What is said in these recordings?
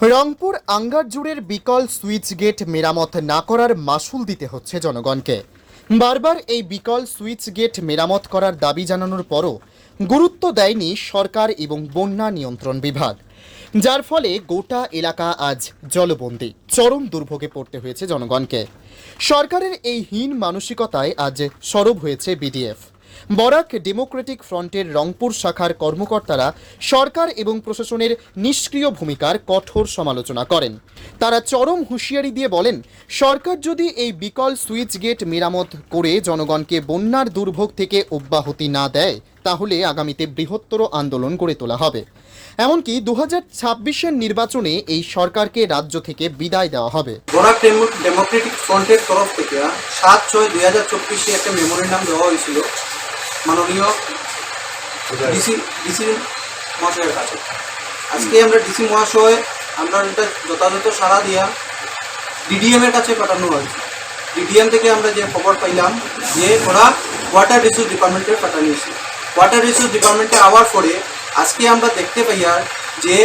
রংপুর আঙ্গারজুড়ের বিকল switch gate মেরামত না করার মাসুল দিতে হচ্ছে জনগণকে। বারবার এই বিকল সুইচ গেট মেরামত করার দাবি জানানোর পরও গুরুত্ব দেয়নি সরকার এবং বন্যা নিয়ন্ত্রণ বিভাগ, যার ফলে গোটা এলাকা আজ জলবন্দী। চরম দুর্ভোগে পড়তে হয়েছে জনগণকে। সরকারের এই হীন মানসিকতায় আজ সরব হয়েছে বিডিএফ। বরাক ডেমোক্রেটিক ফ্রন্টের রংপুর শাখার কর্মকর্তারা সরকার এবং প্রশাসনের নিষ্ক্রিয় ভূমিকার কঠোর সমালোচনা করেন। তারা চরম হুঁশিয়ারি দিয়ে বলেন, সরকার যদি এই বিকল সুইচ গেট মেরামত করে জনগণকে বন্যার দুর্ভোগ থেকে অব্যাহতি না দেয়, তাহলে আগামীতে বৃহত্তর আন্দোলন গড়ে তোলা হবে। এমনকি 2026-এর নির্বাচনে এই সরকারকে রাজ্য থেকে বিদায় দেওয়া হবে। বরাক ডেমোক্রেটিক ফ্রন্টের তরফ থেকে 7/6/2024 একটা মেমোরেন্ডাম দেওয়া হয়েছিল মাননীয় ডিসি মহাশয়ের কাছে। আজকে আমরা ডিসি মহাশয় আমরা এটা যথাযথ সাড়া দিয়া ডিডিএমের কাছে পাঠানো হয়েছে। ডিডিএম থেকে আমরা যে খবর পাইলাম যে ওরা ওয়াটার রিসোর্স ডিপার্টমেন্টে পাঠানিয়েছে। ওয়াটার রিসোর্স ডিপার্টমেন্টে আওয়ার পরে আজকে আমরা দেখতে পাই যে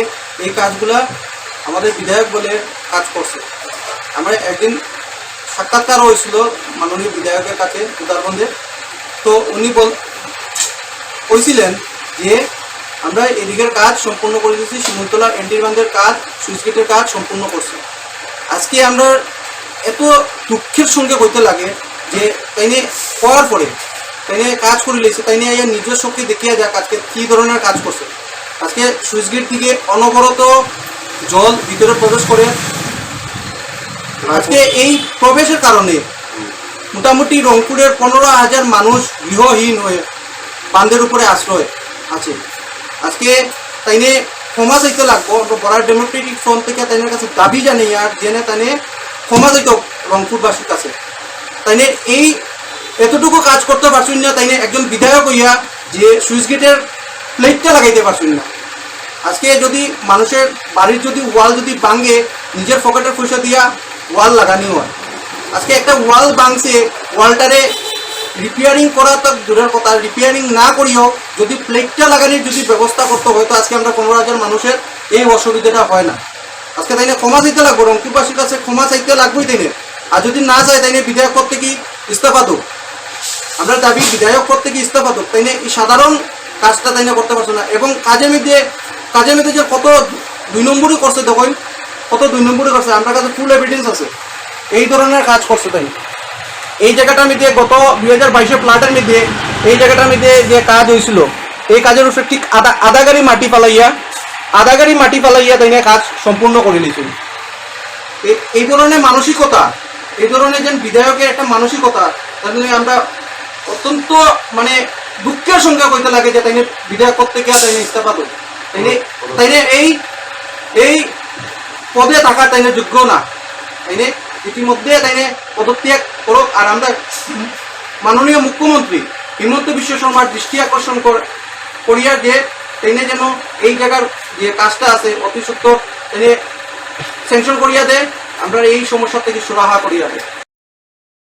এই কাজগুলা আমাদের বিধায়ক বলে কাজ করছে। আমরা একদিন সাক্ষাৎকার হয়েছিল মাননীয় বিধায়কের কাছে উদারবন্দে, তো উনি বলছিলেন যে আমরা এদিকের কাজ সম্পূর্ণ করে দিয়েছি, শিমুলতলা এন্ট্রি বাঁধের কাজ, সুইচ গেটের কাজ সম্পূর্ণ করছি। আজকে আমরা এত দুঃখের সঙ্গে কইতে লাগে যে তাইনে করার পরে তাইনে কাজ করে লেগেছে, তাইনে নিজের শক্তি দেখিয়া যাক আজকে কী ধরনের কাজ করছে। আজকে সুইচ গেট থেকে অনবরত জল ভিতরে প্রবেশ করে। আজকে এই প্রবেশের কারণে মোটামুটি রংপুরের 15,000 মানুষ গৃহহীন হয়ে বাঁধের উপরে আশ্রয় আছে। আজকে তাইনে ক্ষমা চাইতে লাগবো। বরাক ডেমোক্রেটিক ফ্রন্ট থেকে তাইনের কাছে দাবি জানাই আর জেনে তাইনে ক্ষমা চাইতো রংপুরবাসীর কাছে। তাইনে এই এতটুকু কাজ করতে পারছেন না, তাইনে একজন বিধায়ক হইয়া যে সুইচ গেটের প্লেটটা লাগাইতে পারছেন না। আজকে যদি মানুষের বাড়ির যদি ওয়াল যদি ভাঙে, নিজের পকেটের পয়সা দিয়া ওয়াল লাগানি হয়। আজকে একটা ওয়াল ভাঙছে, ওয়ালটারে রিপেয়ারিং করা তো দূরের কথা, রিপেয়ারিং না করিও যদি প্লেটটা লাগানোর যদি ব্যবস্থা করতে হয়, তো আজকে আমরা 15,000 মানুষের এই অসুবিধাটা হয় না। আজকে তাইনে ক্ষমা চাইতে লাগবো, রংপুরবাসীর কাছে ক্ষমা চাইতে লাগবোই তাইনে। আর যদি না চায় তাইনে বিধায়ক পদ থেকে ইস্তফা দো। আমরা দাবি বিধায়ক পদ থেকে ইস্তফা দো। তাইনে এই সাধারণ কাজটা তাইনে করতে পারছো না। এবং কাজের মধ্যে যে কত 2 নম্বরই করছে, দেখুন কত 2 নম্বরই করছে। আমার কাছে ফুল এভিডেন্স আছে এই ধরনের কাজ করছে। তাই এই জায়গাটার মধ্যে গত 2022 প্লাটের মধ্যে এই জায়গাটার মধ্যে যে কাজ হয়েছিল, এই কাজের উপরে ঠিক আধা গাড়ি মাটি ফালাইয়া তাই কাজ সম্পূর্ণ করে নিয়েছিল। এই ধরনের মানসিকতা, এই ধরনের যেন বিধায়কের একটা মানসিকতা, তার জন্য আমরা অত্যন্ত দুঃখের সঙ্গে কইতে লাগে যে তাইনে বিধায়ক পদ থেকে তাইনে ইস্তফা দেয়। তাইনে এই পদে থাকা তাইনে যোগ্য না। তাইনে ইতিমধ্যে তাইনে পদত্যাগ করুক। আর আমরা মাননীয় মুখ্যমন্ত্রী হিমন্ত বিশ্ব শর্মার দৃষ্টি আকর্ষণ করিয়া যে তাইনে যেন এই জায়গার যে কাজটা আছে অতি সত্বর তাইনে স্যাংশন করিয়া দেয়, আমরা এই সমস্যা থেকে সুরাহা করিয়া দেয়।